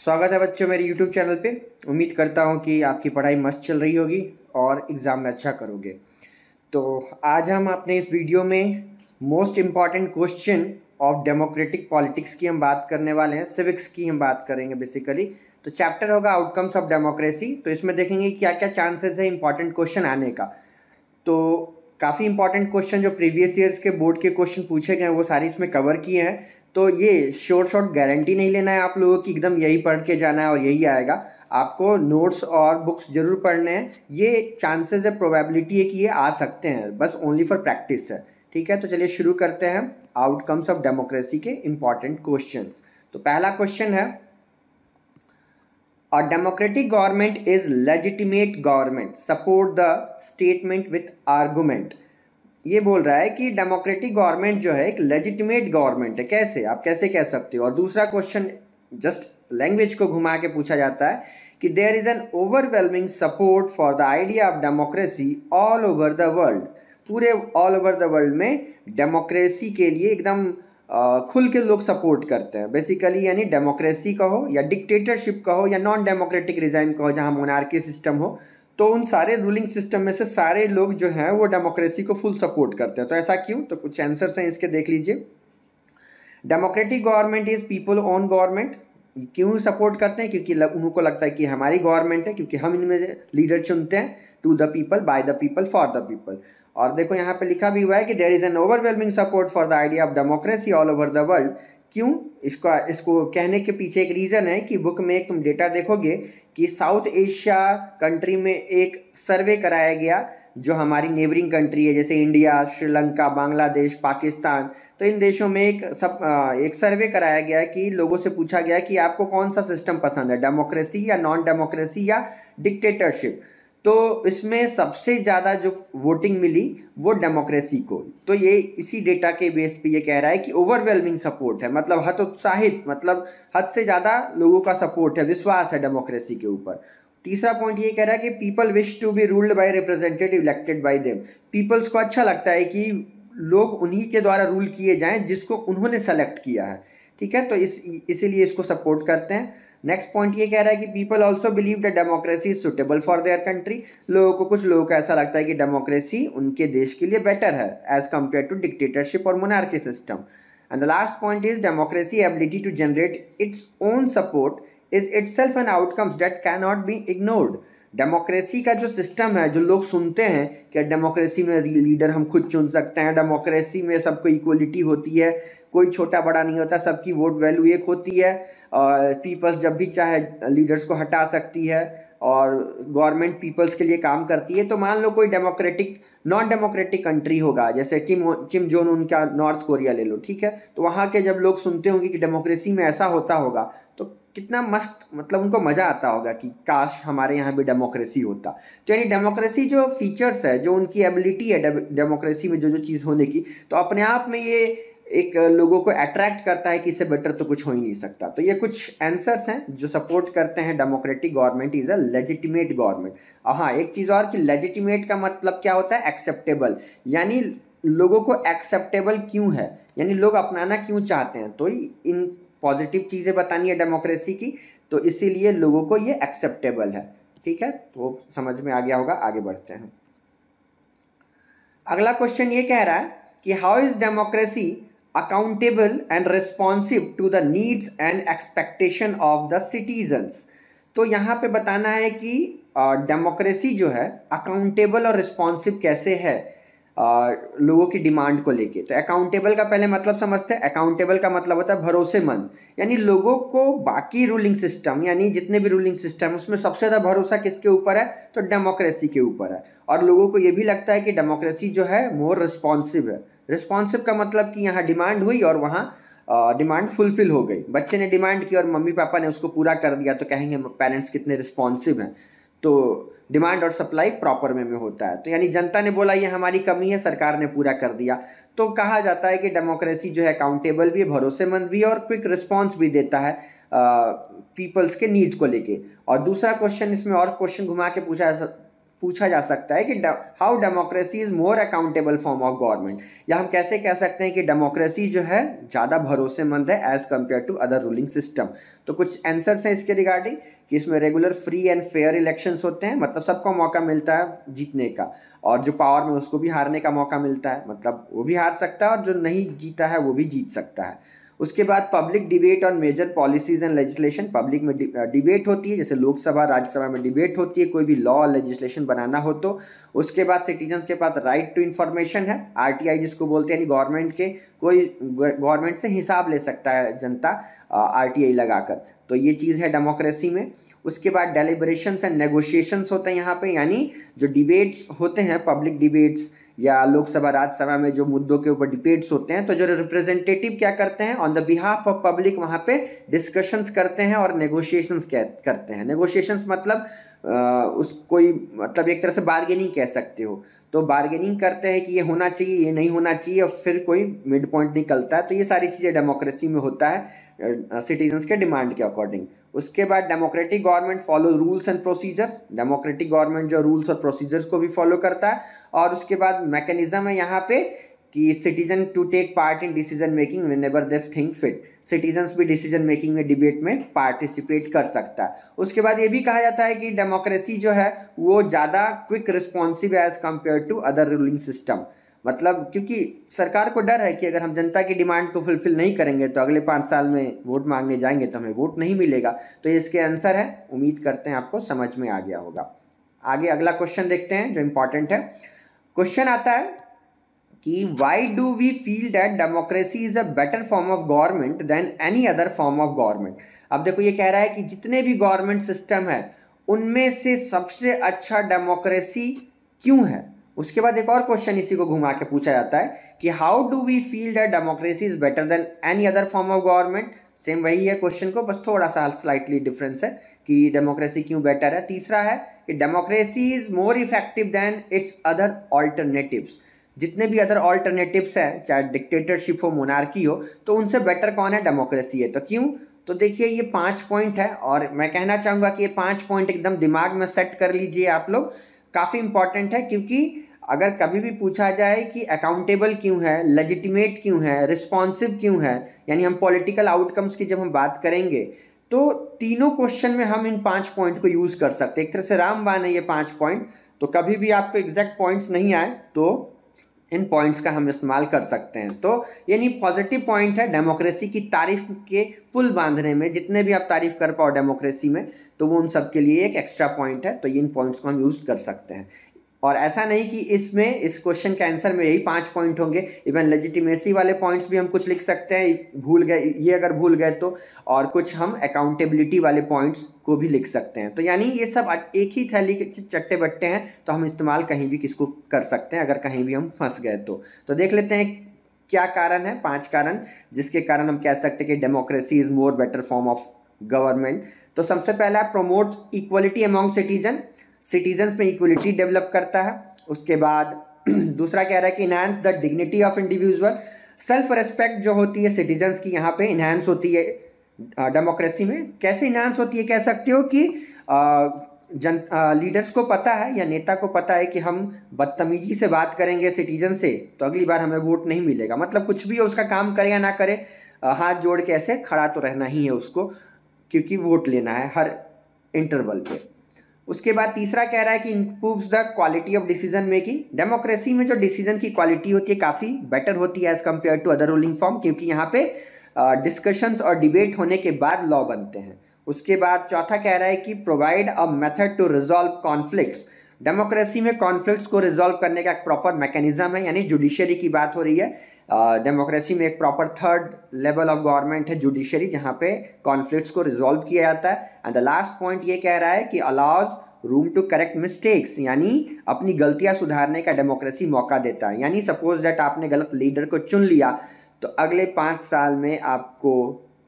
स्वागत है बच्चों मेरे YouTube चैनल पे। उम्मीद करता हूँ कि आपकी पढ़ाई मस्त चल रही होगी और एग्ज़ाम में अच्छा करोगे। तो आज हम अपने इस वीडियो में most important question of democratic politics की हम बात करने वाले हैं, सिविक्स की हम बात करेंगे बेसिकली। तो चैप्टर होगा आउटकम्स ऑफ डेमोक्रेसी। तो इसमें देखेंगे क्या क्या चांसेस है इंपॉर्टेंट क्वेश्चन आने का। तो काफ़ी इंपॉर्टेंट क्वेश्चन जो प्रीवियस ईयर्स के बोर्ड के क्वेश्चन पूछे गए वो सारे इसमें कवर किए हैं। तो ये शॉर्ट गारंटी नहीं लेना है आप लोगों की एकदम यही पढ़ के जाना है और यही आएगा। आपको नोट्स और बुक्स जरूर पढ़ने हैं। ये चांसेस है, प्रोबेबिलिटी है कि ये आ सकते हैं, बस ओनली फॉर प्रैक्टिस है। ठीक है, तो चलिए शुरू करते हैं आउटकम्स ऑफ डेमोक्रेसी के इंपॉर्टेंट क्वेश्चंस। तो पहला क्वेश्चन है, A democratic government is legitimate government. Support the statement with argument. ये बोल रहा है कि डेमोक्रेटिक गवर्नमेंट जो है एक लेजिटिमेट गवर्नमेंट है। कैसे, आप कैसे कह सकते हो। और दूसरा क्वेश्चन जस्ट लैंग्वेज को घुमा के पूछा जाता है कि there is an overwhelming support for the idea of democracy all over the world. पूरे ऑल ओवर द वर्ल्ड में डेमोक्रेसी के लिए एकदम खुल के लोग सपोर्ट करते हैं बेसिकली। यानी डेमोक्रेसी कहो या डिक्टेटरशिप कहो या नॉन डेमोक्रेटिक रिजाइम कहो, जहाँ मोनार्की सिस्टम हो, तो उन सारे रूलिंग सिस्टम में से सारे लोग जो हैं वो डेमोक्रेसी को फुल सपोर्ट करते हैं। तो ऐसा क्यों, तो कुछ आंसर्स हैं इसके, देख लीजिए। Democratic government is people own government. क्यों सपोर्ट करते हैं, क्योंकि उनको लगता है कि हमारी गवर्नमेंट है, क्योंकि हम इनमें लीडर चुनते हैं। To the people, by the people, for the people. और देखो यहाँ पे लिखा भी हुआ है कि there is an overwhelming support for the idea of democracy all over the world. क्यों, इसको कहने के पीछे एक रीज़न है कि बुक में एक तुम डेटा देखोगे कि साउथ एशिया कंट्री में एक सर्वे कराया गया जो हमारी नेबरिंग कंट्री है, जैसे इंडिया, श्रीलंका, बांग्लादेश, पाकिस्तान। तो इन देशों में एक सर्वे कराया गया कि लोगों से पूछा गया कि आपको कौन सा सिस्टम पसंद है, डेमोक्रेसी या नॉन डेमोक्रेसी या डिक्टेटरशिप। तो इसमें सबसे ज़्यादा जो वोटिंग मिली वो डेमोक्रेसी को। तो ये इसी डेटा के बेस पे ये कह रहा है कि ओवरवेलमिंग सपोर्ट है, मतलब हतोत्साहित, मतलब हद से ज़्यादा लोगों का सपोर्ट है, विश्वास है डेमोक्रेसी के ऊपर। तीसरा पॉइंट ये कह रहा है कि people wish to be ruled by representative elected by them. Peoples को अच्छा लगता है कि लोग उन्हीं के द्वारा रूल किए जाएं जिसको उन्होंने सेलेक्ट किया है। ठीक है, तो इसीलिए इसको सपोर्ट करते हैं। नेक्स्ट पॉइंट ये कह रहा है कि people also believe the democracy is suitable for their country. कुछ लोगों को ऐसा लगता है कि डेमोक्रेसी उनके देश के लिए बेटर है एज कम्पेयर टू डिक्टेटरशिप और monarchy system. And the last point is democracy ability to generate its own support is itself an outcomes that can not be ignored. Democracy का जो सिस्टम है, जो लोग सुनते हैं कि डेमोक्रेसी में लीडर हम खुद चुन सकते हैं, डेमोक्रेसी में सबको इक्वलिटी होती है, कोई छोटा बड़ा नहीं होता, सबकी वोट वैल्यू एक होती है, और पीपल्स जब भी चाहे लीडर्स को हटा सकती है और गवर्नमेंट पीपल्स के लिए काम करती है। तो मान लो कोई नॉन डेमोक्रेटिक कंट्री होगा, जैसे किम जोन उन का नॉर्थ कोरिया ले लो, ठीक है। तो वहाँ के जब लोग सुनते होंगे कि डेमोक्रेसी में ऐसा होता होगा तो कितना मस्त, मतलब उनको मज़ा आता होगा कि काश हमारे यहाँ भी डेमोक्रेसी होता। तो यानी डेमोक्रेसी जो फीचर्स है, जो उनकी एबिलिटी है डेमोक्रेसी में जो जो चीज़ होने की, तो अपने आप में ये एक लोगों को अट्रैक्ट करता है कि इससे बेटर तो कुछ हो ही नहीं सकता। तो ये कुछ आंसर्स हैं जो सपोर्ट करते हैं democratic government is a legitimate government. हाँ, एक चीज़ और कि लेजिटिमेट का मतलब क्या होता है, एक्सेप्टेबल। यानी लोगों को एक्सेप्टेबल क्यों है, यानी लोग अपनाना क्यों चाहते हैं। तो इन पॉजिटिव चीज़ें बतानी है डेमोक्रेसी की, तो इसीलिए लोगों को ये एक्सेप्टेबल है। ठीक है, तो समझ में आ गया होगा। आगे बढ़ते हैं। अगला क्वेश्चन ये कह रहा है कि how is democracy accountable and responsive to the needs and expectation of the citizens. तो यहाँ पे बताना है कि डेमोक्रेसी जो है अकाउंटेबल और रिस्पॉन्सिव कैसे है लोगों की डिमांड को लेके। तो अकाउंटेबल का पहले मतलब समझते हैं। अकाउंटेबल का मतलब होता है भरोसेमंद, यानी लोगों को बाकी रूलिंग सिस्टम, यानी जितने भी रूलिंग सिस्टम उसमें सबसे ज़्यादा भरोसा किसके ऊपर है, तो डेमोक्रेसी के ऊपर है। और लोगों को ये भी लगता है कि डेमोक्रेसी जो है मोर रिस्पॉन्सिव है। रिस्पॉन्सिव का मतलब कि यहाँ डिमांड हुई और वहाँ डिमांड फुलफिल हो गई। बच्चे ने डिमांड की और मम्मी पापा ने उसको पूरा कर दिया, तो कहेंगे पेरेंट्स कितने रिस्पॉन्सिव हैं। तो डिमांड और सप्लाई प्रॉपर वे में होता है। तो यानी जनता ने बोला ये हमारी कमी है, सरकार ने पूरा कर दिया। तो कहा जाता है कि डेमोक्रेसी जो है अकाउंटेबल भी है, भरोसेमंद भी है और क्विक रिस्पॉन्स भी देता है पीपल्स के नीड्स को लेके। और दूसरा क्वेश्चन इसमें और क्वेश्चन घुमा के पूछा जा सकता है कि how democracy is more accountable form of government, या हम कैसे कह सकते हैं कि डेमोक्रेसी जो है ज़्यादा भरोसेमंद है as compare to other ruling system. तो कुछ आंसर्स हैं इसके रिगार्डिंग कि इसमें regular free and fair elections होते हैं, मतलब सबको मौका मिलता है जीतने का, और जो पावर में उसको भी हारने का मौका मिलता है, मतलब वो भी हार सकता है और जो नहीं जीता है वो भी जीत सकता है। उसके बाद public debate on major policies and legislation, public में डिबेट होती है, जैसे लोकसभा राज्यसभा में डिबेट होती है कोई भी लॉ और लेजिस्लेशन बनाना हो तो। उसके बाद सिटीजन्स के पास राइट टू इन्फॉर्मेशन है, आरटीआई जिसको बोलते हैं, यानी गवर्नमेंट के कोई गवर्नमेंट से हिसाब ले सकता है जनता आरटीआई लगाकर, तो ये चीज़ है डेमोक्रेसी में। उसके बाद डेलिब्रेशंस एंड नेगोशिएशंस होते हैं यहाँ पे, यानी जो डिबेट्स होते हैं पब्लिक डिबेट्स या लोकसभा राज्यसभा में जो मुद्दों के ऊपर डिबेट्स होते हैं, तो जो रिप्रेजेंटेटिव क्या करते हैं on the behalf of public वहाँ पे डिस्कशंस करते हैं और नेगोशिएशंस करते हैं। नेगोशिएशंस मतलब उस कोई मतलब एक तरह से बार्गेनिंग कह सकते हो, तो बार्गेनिंग करते हैं कि ये होना चाहिए ये नहीं होना चाहिए और फिर कोई मिड पॉइंट निकलता है। तो ये सारी चीज़ें डेमोक्रेसी में होता है सिटीजन्स के डिमांड के अकॉर्डिंग। उसके बाद democratic government follow rules and procedures, democratic government जो रूल्स और प्रोसीजर्स को भी फॉलो करता है। और उसके बाद मैकेनिज्म है यहाँ पे कि citizen to take part in decision making whenever they think fit, citizens भी डिसीजन मेकिंग में डिबेट में पार्टिसिपेट कर सकता है। उसके बाद ये भी कहा जाता है कि डेमोक्रेसी जो है वो ज़्यादा quick responsive as compare to other ruling system, मतलब क्योंकि सरकार को डर है कि अगर हम जनता की डिमांड को फुलफिल नहीं करेंगे तो अगले 5 साल में वोट मांगने जाएंगे तो हमें वोट नहीं मिलेगा। तो ये इसके आंसर है, उम्मीद करते हैं आपको समझ में आ गया होगा। आगे अगला क्वेश्चन देखते हैं जो इम्पॉर्टेंट है। क्वेश्चन आता है कि why do we feel that democracy is a better form of government than any other form of government. अब देखो ये कह रहा है कि जितने भी गवर्नमेंट सिस्टम है उनमें से सबसे अच्छा डेमोक्रेसी क्यों है। उसके बाद एक और क्वेश्चन इसी को घुमा के पूछा जाता है कि how do we feel that democracy is better than any other form of government. Same वही है क्वेश्चन को, बस थोड़ा सा स्लाइटली डिफरेंस है कि डेमोक्रेसी क्यों बेटर है। तीसरा है कि democracy is more effective than its other alternatives, जितने भी अदर ऑल्टरनेटिव्स हैं चाहे डिक्टेटरशिप हो मोनार्की हो तो उनसे बेटर कौन है, डेमोक्रेसी है। तो क्यों, तो देखिए ये 5 पॉइंट है और मैं कहना चाहूँगा कि ये 5 पॉइंट एकदम दिमाग में सेट कर लीजिए आप लोग, काफ़ी इंपॉर्टेंट है। क्योंकि अगर कभी भी पूछा जाए कि अकाउंटेबल क्यों है, लेजिटिमेट क्यों है, रिस्पॉन्सिव क्यों है, यानी हम पॉलिटिकल आउटकम्स की जब हम बात करेंगे तो तीनों क्वेश्चन में हम इन 5 पॉइंट को यूज़ कर सकते हैं। एक तरह से रामबाण है ये 5 पॉइंट, तो कभी भी आपको एग्जैक्ट पॉइंट्स नहीं आए तो इन पॉइंट्स का हम इस्तेमाल कर सकते हैं। तो यानी पॉजिटिव पॉइंट है डेमोक्रेसी की तारीफ के पुल बांधने में, जितने भी आप तारीफ कर पाओ डेमोक्रेसी में तो वो उन सब के लिए एक एक्स्ट्रा पॉइंट है। तो इन पॉइंट्स को हम यूज़ कर सकते हैं। और ऐसा नहीं कि इसमें इस क्वेश्चन के आंसर में यही 5 पॉइंट होंगे, इवन लेजिटिमेसी वाले पॉइंट्स भी हम कुछ लिख सकते हैं, भूल गए ये अगर भूल गए तो, और कुछ हम अकाउंटेबिलिटी वाले पॉइंट्स को भी लिख सकते हैं। तो यानी ये सब एक ही थैली के चट्टे बट्टे हैं, तो हम इस्तेमाल कहीं भी किसको कर सकते हैं अगर कहीं भी हम फंस गए तो देख लेते हैं क्या कारण है, 5 कारण जिसके कारण हम कह सकते हैं कि democracy is more better form of government. तो सबसे पहला प्रोमोट इक्वलिटी अमॉन्ग सिटीजन्स में इक्वलिटी डेवलप करता है। उसके बाद दूसरा कह रहा है कि enhance the dignity of individual, self respect जो होती है सिटीजन्स की यहाँ पे इनहांस होती है डेमोक्रेसी में। कैसे इनहांस होती है, कह सकते हो कि लीडर्स को पता है या नेता को पता है कि हम बदतमीजी से बात करेंगे सिटीजन से तो अगली बार हमें वोट नहीं मिलेगा, मतलब कुछ भी उसका काम करे या ना करे हाथ जोड़ के ऐसे खड़ा तो रहना ही है उसको, क्योंकि वोट लेना है हर इंटरवल पे। उसके बाद तीसरा कह रहा है कि improves the quality of decision making. Democracy में जो डिसीजन की क्वालिटी होती है काफ़ी बेटर होती है as compare to other ruling form, क्योंकि यहाँ पे डिस्कशंस और डिबेट होने के बाद लॉ बनते हैं। उसके बाद चौथा कह रहा है कि provide a method to resolve conflicts. Democracy में कॉन्फ्लिक्ट्स को रिजॉल्व करने का एक प्रॉपर मैकेनिज्म है, यानी जुडिशरी की बात हो रही है। डेमोक्रेसी में एक proper 3rd level of government है जुडिशरी, जहाँ पे कॉन्फ्लिक्ट्स को रिजॉल्व किया जाता है। एंड द लास्ट पॉइंट ये कह रहा है कि allows room to correct mistakes, यानी अपनी गलतियाँ सुधारने का डेमोक्रेसी मौका देता है। यानी सपोज दैट आपने गलत लीडर को चुन लिया तो अगले 5 साल में आपको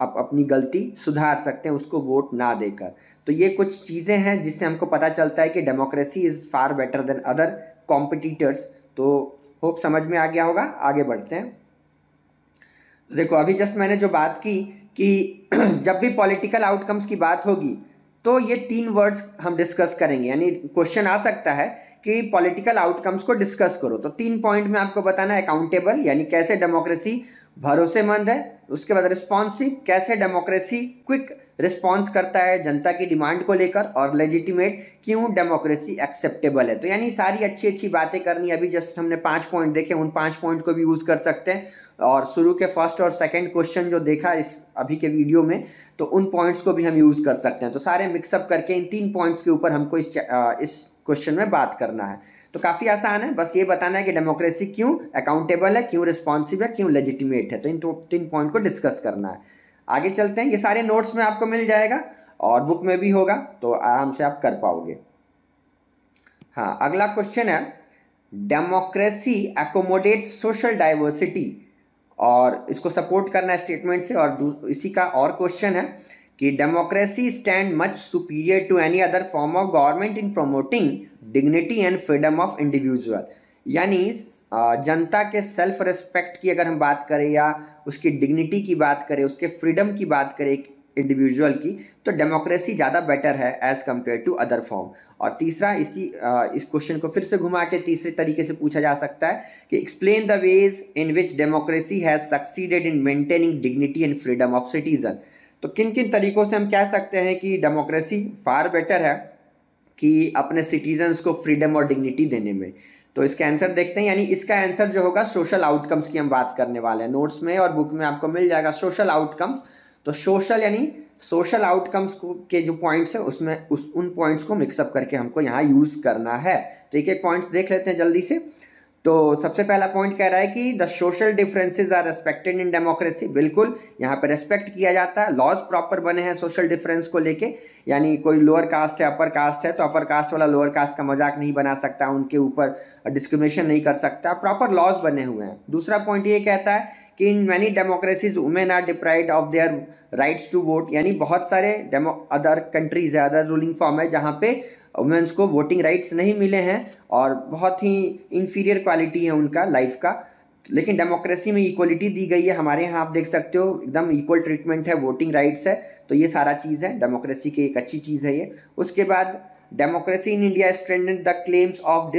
आप अपनी गलती सुधार सकते हैं उसको वोट ना देकर। तो ये कुछ चीज़ें हैं जिससे हमको पता चलता है कि democracy is far better than other competitors. तो होप समझ में आ गया होगा, आगे बढ़ते हैं। देखो अभी जस्ट मैंने जो बात की कि जब भी पॉलिटिकल आउटकम्स की बात होगी तो ये 3 वर्ड्स हम डिस्कस करेंगे, यानी क्वेश्चन आ सकता है कि पॉलिटिकल आउटकम्स को डिस्कस करो, तो 3 पॉइंट में आपको बताना है। अकाउंटेबल यानी कैसे डेमोक्रेसी भरोसेमंद है, उसके बाद रिस्पॉन्सिव कैसे डेमोक्रेसी क्विक रिस्पॉन्स करता है जनता की डिमांड को लेकर, और लेजिटिमेट क्यों डेमोक्रेसी एक्सेप्टेबल है। तो यानी सारी अच्छी अच्छी बातें करनी। अभी जस्ट हमने 5 पॉइंट देखे, उन 5 पॉइंट को भी यूज़ कर सकते हैं, और शुरू के फर्स्ट और सेकंड क्वेश्चन जो देखा इस अभी के वीडियो में, तो उन पॉइंट्स को भी हम यूज़ कर सकते हैं। तो सारे मिक्सअप करके इन 3 पॉइंट्स के ऊपर हमको इस क्वेश्चन में बात करना है। तो काफ़ी आसान है, बस ये बताना है कि डेमोक्रेसी क्यों अकाउंटेबल है, क्यों रिस्पॉन्सिव है, क्यों लेजिटिमेट है। तो इन 3 पॉइंट को डिस्कस करना है। आगे चलते हैं। ये सारे नोट्स में आपको मिल जाएगा और बुक में भी होगा, तो आराम से आप कर पाओगे। हाँ, अगला क्वेश्चन है, डेमोक्रेसी एकोमोडेट्स सोशल डाइवर्सिटी, और इसको सपोर्ट करना है स्टेटमेंट से। और इसी का और क्वेश्चन है कि democracy stand much superior to any other form of government in promoting dignity and freedom of individual. यानी जनता के सेल्फ रिस्पेक्ट की अगर हम बात करें, या उसकी डिग्निटी की बात करें, उसके फ्रीडम की बात करें इंडिविजुअल की, तो डेमोक्रेसी ज़्यादा बेटर है as compare to other form. और तीसरा, इस क्वेश्चन को फिर से घुमा के तीसरे तरीके से पूछा जा सकता है कि explain the ways in which democracy has succeeded in maintaining dignity and freedom of citizen. तो किन किन तरीकों से हम कह सकते हैं कि डेमोक्रेसी फार बेटर है कि अपने सिटीजन्स को फ्रीडम और डिग्निटी देने में। तो इसका आंसर देखते हैं, यानी इसका आंसर जो होगा सोशल आउटकम्स की हम बात करने वाले हैं। नोट्स में और बुक में आपको मिल जाएगा सोशल आउटकम्स। तो सोशल यानी सोशल आउटकम्स के जो पॉइंट्स है उसमें उन पॉइंट्स को मिक्सअप करके हमको यहाँ यूज़ करना है। तो एक एक पॉइंट्स देख लेते हैं जल्दी से। तो सबसे पहला पॉइंट कह रहा है कि the social differences are respected in democracy. बिल्कुल, यहाँ पे रेस्पेक्ट किया जाता है, लॉज प्रॉपर बने हैं सोशल डिफरेंस को लेके। यानी कोई लोअर कास्ट है, अपर कास्ट है, तो अपर कास्ट वाला लोअर कास्ट का मजाक नहीं बना सकता, उनके ऊपर डिस्क्रिमिनेशन नहीं कर सकता, प्रॉपर लॉज बने हुए हैं। दूसरा पॉइंट ये कहता है कि in many democracies women are deprived of their rights to vote. यानी बहुत सारे अदर कंट्रीज है, अदर रूलिंग फॉर्म है जहाँ पे वुमेन्स को वोटिंग राइट्स नहीं मिले हैं, और बहुत ही इंफीरियर क्वालिटी है उनका लाइफ का। लेकिन डेमोक्रेसी में इक्वलिटी दी गई है। हमारे यहाँ आप देख सकते हो एकदम इक्वल ट्रीटमेंट है, वोटिंग राइट्स है। तो ये सारा चीज़ है डेमोक्रेसी की, एक अच्छी चीज़ है ये। उसके बाद democracy in India strengthen the claims of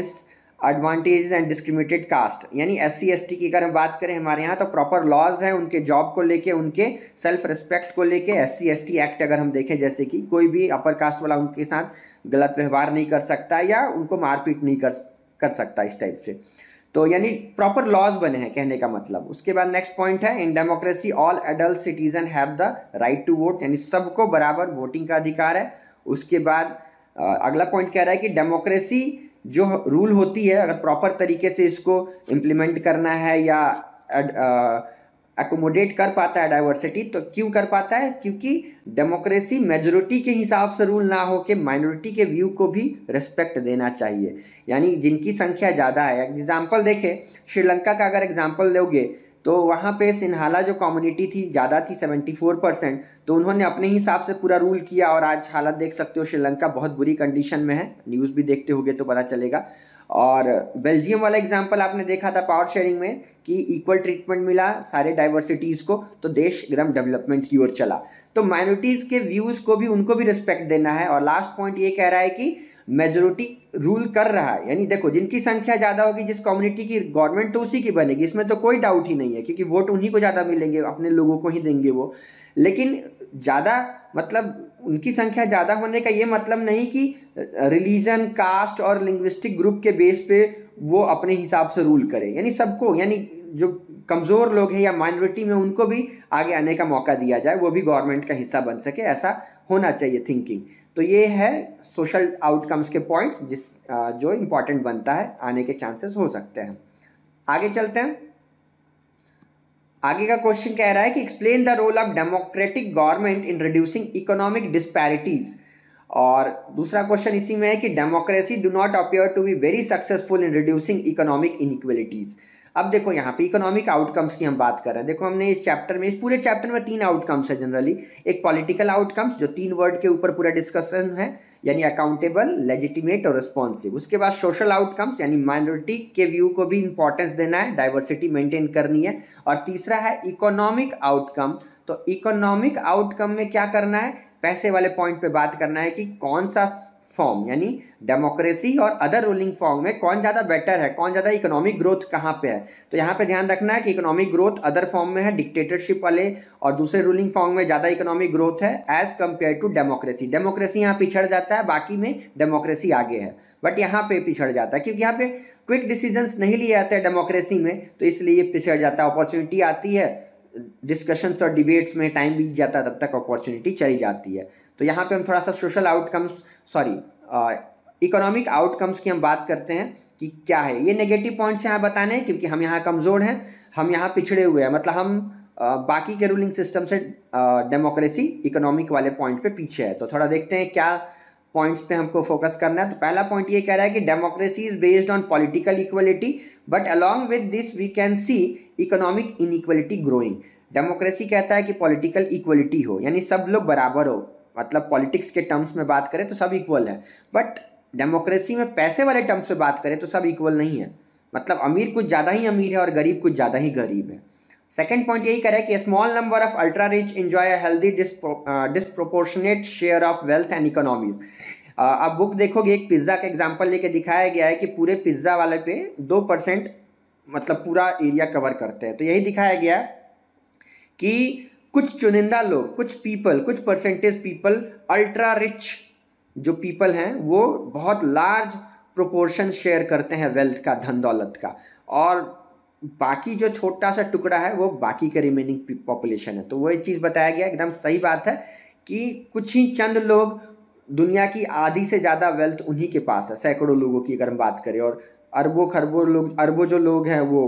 advantages and discriminated caste. यानी SC ST की अगर हम बात करें हमारे यहाँ, तो प्रॉपर लॉज है उनके जॉब को लेके, उनके सेल्फ रिस्पेक्ट को लेके। SC ST एक्ट अगर हम देखें, जैसे कि कोई भी अपर कास्ट वाला उनके साथ गलत व्यवहार नहीं कर सकता या उनको मारपीट नहीं कर सकता, इस टाइप से। तो यानी प्रॉपर लॉज बने हैं, कहने का मतलब। उसके बाद नेक्स्ट पॉइंट है, in democracy all adult citizen have the right to vote. यानी सबको बराबर वोटिंग का अधिकार है। उसके बाद अगला पॉइंट कह रहा है कि डेमोक्रेसी जो रूल होती है, अगर प्रॉपर तरीके से इसको इम्प्लीमेंट करना है या एकोमोडेट कर पाता है डाइवर्सिटी, तो क्यों कर पाता है? क्योंकि डेमोक्रेसी मेजोरिटी के हिसाब से रूल ना हो के माइनॉरिटी के व्यू को भी रिस्पेक्ट देना चाहिए। यानी जिनकी संख्या ज़्यादा है, एग्जाम्पल देखें श्रीलंका का अगर एग्जाम्पल लोगे, तो वहाँ पे सिन्हाला जो कम्युनिटी थी ज़्यादा थी 74%, तो उन्होंने अपने हिसाब से पूरा रूल किया, और आज हालत देख सकते हो श्रीलंका बहुत बुरी कंडीशन में है। न्यूज़ भी देखते होगे तो पता चलेगा। और बेल्जियम वाला एग्जांपल आपने देखा था पावर शेयरिंग में कि इक्वल ट्रीटमेंट मिला सारे डाइवर्सिटीज़ को, तो देश एकदम डेवलपमेंट की ओर चला। तो माइनॉरिटीज़ के व्यूज़ को भी, उनको भी रिस्पेक्ट देना है। और लास्ट पॉइंट ये कह रहा है कि मेजोरिटी रूल कर रहा है। यानी देखो, जिनकी संख्या ज़्यादा होगी, जिस कम्युनिटी की गवर्नमेंट तो उसी की बनेगी, इसमें तो कोई डाउट ही नहीं है, क्योंकि वोट उन्हीं को ज़्यादा मिलेंगे, अपने लोगों को ही देंगे वो। लेकिन ज़्यादा मतलब उनकी संख्या ज़्यादा होने का ये मतलब नहीं कि रिलीजन, कास्ट और लिंग्विस्टिक ग्रुप के बेस पे वो अपने हिसाब से रूल करे। यानी सबको, यानी जो कमज़ोर लोग हैं या माइनॉरिटी में, उनको भी आगे आने का मौका दिया जाए, वो भी गवर्नमेंट का हिस्सा बन सके, ऐसा होना चाहिए थिंकिंग। तो ये है सोशल आउटकम्स के पॉइंट्स जो इम्पॉर्टेंट बनता है, आने के चांसेस हो सकते हैं। आगे चलते हैं। आगे का क्वेश्चन कह रहा है कि explain the role of democratic government in reducing economic disparities. और दूसरा क्वेश्चन इसी में है कि democracy do not appear to be very successful in reducing economic inequalities. अब देखो, यहाँ पे इकोनॉमिक आउटकम्स की हम बात कर रहे हैं। देखो, हमने इस चैप्टर में, इस पूरे चैप्टर में 3 आउटकम्स है जनरली। एक पॉलिटिकल आउटकम्स जो 3 वर्ड के ऊपर पूरा डिस्कशन है, यानी अकाउंटेबल, लेजिटिमेट और रिस्पॉन्सिव। उसके बाद सोशल आउटकम्स, यानी माइनॉरिटी के व्यू को भी इंपॉर्टेंस देना है, डाइवर्सिटी मेंटेन करनी है। और तीसरा है इकोनॉमिक आउटकम। तो इकोनॉमिक आउटकम में क्या करना है? पैसे वाले पॉइंट पे बात करना है कि कौन सा फॉर्म यानी डेमोक्रेसी और अदर रूलिंग फॉर्म में कौन ज़्यादा बेटर है, कौन ज़्यादा इकोनॉमिक ग्रोथ कहाँ पे है। तो यहाँ पे ध्यान रखना है कि इकोनॉमिक ग्रोथ अदर फॉर्म में है, डिक्टेटरशिप वाले और दूसरे रूलिंग फॉर्म में ज़्यादा इकोनॉमिक ग्रोथ है as compare to democracy. Democracy यहाँ पिछड़ जाता है, बाकी में डेमोक्रेसी आगे है, बट यहाँ पे पिछड़ जाता है क्योंकि यहाँ पे क्विक डिसीजंस नहीं लिए जाते हैं डेमोक्रेसी में, तो इसलिए पिछड़ जाता है। अपॉर्चुनिटी आती है, डिस्कशंस और डिबेट्स में टाइम बीत जाता है, तब तक अपॉर्चुनिटी चली जाती है। तो यहाँ पे हम थोड़ा सा सोशल आउटकम्स इकोनॉमिक आउटकम्स की हम बात करते हैं कि क्या है। ये नेगेटिव पॉइंट्स यहाँ बताने हैं क्योंकि हम यहाँ कमज़ोर हैं, हम यहाँ पिछड़े हुए हैं, मतलब हम बाकी के रूलिंग सिस्टम से डेमोक्रेसी इकोनॉमिक वाले पॉइंट पे पीछे है। तो थोड़ा देखते हैं क्या पॉइंट्स पे हमको फोकस करना है। तो पहला पॉइंट ये कह रहा है कि democracy is based on political equality but along with this we can see economic inequality growing. Democracy कहता है कि पॉलिटिकल इक्वलिटी हो, यानी सब लोग बराबर हो, मतलब पॉलिटिक्स के टर्म्स में बात करें तो सब इक्वल है, बट डेमोक्रेसी में पैसे वाले टर्म्स में बात करें तो सब इक्वल नहीं है, मतलब अमीर कुछ ज़्यादा ही अमीर है और गरीब कुछ ज़्यादा ही गरीब है। सेकेंड पॉइंट यही कह रहा है कि small number of ultra rich enjoy a healthy disproportionate share of wealth and economies. अब बुक देखोगे, एक पिज्ज़ा का एग्जांपल लेके दिखाया गया है कि पूरे पिज्ज़ा वाले पे 2% मतलब पूरा एरिया कवर करते हैं। तो यही दिखाया गया कि कुछ चुनिंदा लोग, कुछ पीपल, कुछ परसेंटेज पीपल, अल्ट्रा रिच जो पीपल हैं वो बहुत लार्ज प्रोपोर्शन शेयर करते हैं वेल्थ का, धन दौलत का, और बाकी जो छोटा सा टुकड़ा है वो बाकी के रिमेनिंग पॉपुलेशन है। तो वो एक चीज़ बताया गया, एकदम सही बात है कि कुछ ही चंद लोग, दुनिया की आधी से ज़्यादा वेल्थ उन्हीं के पास है, सैकड़ों लोगों की अगर हम बात करें, और अरबों खरबों लोग, अरबों जो लोग हैं वो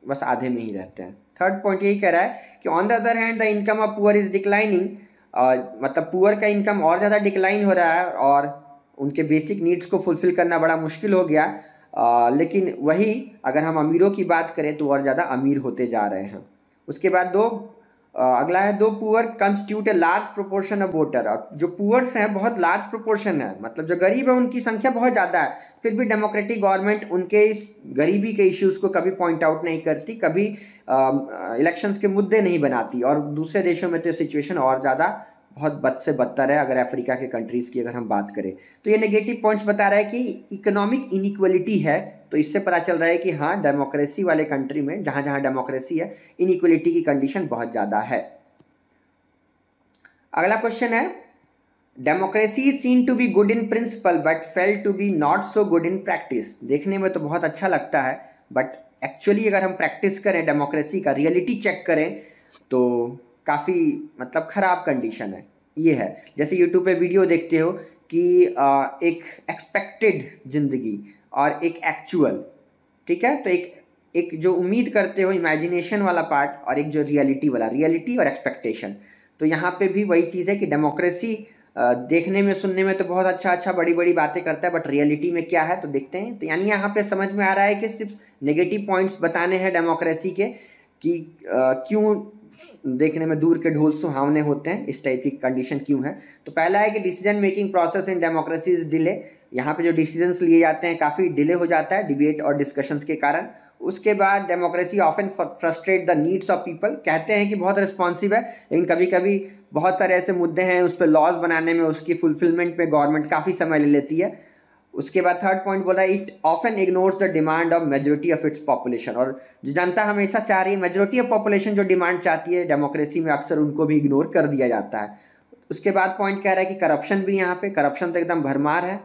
बस आधे में ही रहते हैं। थर्ड पॉइंट यही कह रहा है कि on the other hand the income of poor is declining, मतलब पुअर का इनकम और ज़्यादा डिक्लाइन हो रहा है और उनके बेसिक नीड्स को फुलफिल करना बड़ा मुश्किल हो गया। लेकिन वही अगर हम अमीरों की बात करें तो और ज़्यादा अमीर होते जा रहे हैं। उसके बाद अगला है दो poor constitute a large proportion of voter. और जो पुअर्स हैं बहुत लार्ज प्रोपोर्शन है, मतलब जो गरीब है उनकी संख्या बहुत ज़्यादा है, फिर भी डेमोक्रेटिक गवर्नमेंट उनके इस गरीबी के इश्यूज़ को कभी पॉइंट आउट नहीं करती, कभी इलेक्शंस के मुद्दे नहीं बनाती। और दूसरे देशों में तो सिचुएशन और ज़्यादा बहुत बद से बदतर है। अगर अफ्रीका के कंट्रीज़ की अगर हम बात करें तो ये नेगेटिव पॉइंट्स बता रहा है कि इकोनॉमिक इनइक्वलिटी है। तो इससे पता चल रहा है कि हाँ, डेमोक्रेसी वाले कंट्री में जहाँ जहाँ डेमोक्रेसी है इनइक्वलिटी की कंडीशन बहुत ज़्यादा है। अगला क्वेश्चन है, democracy is seen to be good in principle but fail to be not so good in practice. देखने में तो बहुत अच्छा लगता है, बट एक्चुअली अगर हम प्रैक्टिस करें डेमोक्रेसी का, रियलिटी चेक करें तो काफ़ी मतलब ख़राब कंडीशन है। ये है जैसे यूट्यूब पे वीडियो देखते हो कि एक एक्सपेक्टेड ज़िंदगी और एक एक्चुअल, ठीक है, तो एक जो उम्मीद करते हो इमेजिनेशन वाला पार्ट और एक जो रियलिटी वाला, रियलिटी और एक्सपेक्टेशन। तो यहाँ पे भी वही चीज़ है कि डेमोक्रेसी देखने में सुनने में तो बहुत अच्छा बड़ी बड़ी बातें करता है, बट रियलिटी में क्या है तो देखते हैं। तो यानी यहाँ पे समझ में आ रहा है कि सिर्फ नेगेटिव पॉइंट्स बताने हैं डेमोक्रेसी के कि क्यों देखने में दूर के ढोल सुहावने होते हैं, इस टाइप की कंडीशन क्यों है। तो पहला है कि decision making process in democracy is delay. यहाँ पे जो डिसीजंस लिए जाते हैं काफ़ी डिले हो जाता है डिबेट और डिस्कशंस के कारण। उसके बाद democracy often frustrate the needs of people. कहते हैं कि बहुत रिस्पॉन्सिव है, लेकिन कभी कभी बहुत सारे ऐसे मुद्दे हैं उस पर लॉज बनाने में, उसकी फुलफिलमेंट में गवर्नमेंट काफ़ी समय ले लेती है। उसके बाद थर्ड पॉइंट बोला, it often ignores the demand of majority of its population. और जो जनता हमेशा चाह रही है, मेजोरिटी ऑफ पॉपुलेशन जो डिमांड चाहती है डेमोक्रेसी में, अक्सर उनको भी इग्नोर कर दिया जाता है। उसके बाद पॉइंट कह रहा है कि करप्शन भी, यहाँ पे करप्शन तो एकदम भरमार है,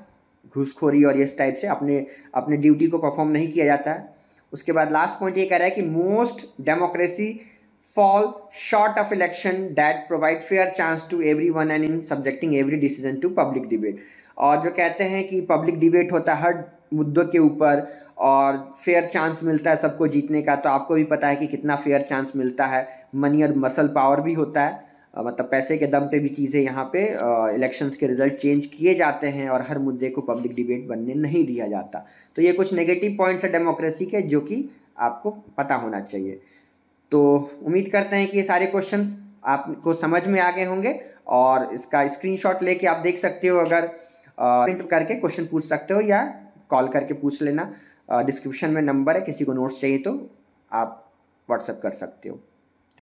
घूसखोरी और इस टाइप से अपने ड्यूटी को परफॉर्म नहीं किया जाता है। उसके बाद लास्ट पॉइंट ये कह रहा है कि most democracy fall short of election that provide fair chance to everyone and in subjecting every decision to public debate. और जो कहते हैं कि पब्लिक डिबेट होता है हर मुद्दों के ऊपर और फेयर चांस मिलता है सबको जीतने का, तो आपको भी पता है कि कितना फेयर चांस मिलता है। मनी और मसल पावर भी होता है, मतलब पैसे के दम पे भी चीज़ें यहाँ पे इलेक्शंस के रिजल्ट चेंज किए जाते हैं और हर मुद्दे को पब्लिक डिबेट बनने नहीं दिया जाता। तो ये कुछ नेगेटिव पॉइंट्स है डेमोक्रेसी के जो कि आपको पता होना चाहिए। तो उम्मीद करते हैं कि ये सारे क्वेश्चंस आपको समझ में आ गए होंगे और इसका स्क्रीनशॉट लेके आप देख सकते हो, अगर प्रिंट करके क्वेश्चन पूछ सकते हो या कॉल करके पूछ लेना। डिस्क्रिप्शन में नंबर है, किसी को नोट्स चाहिए तो आप व्हाट्सएप कर सकते हो।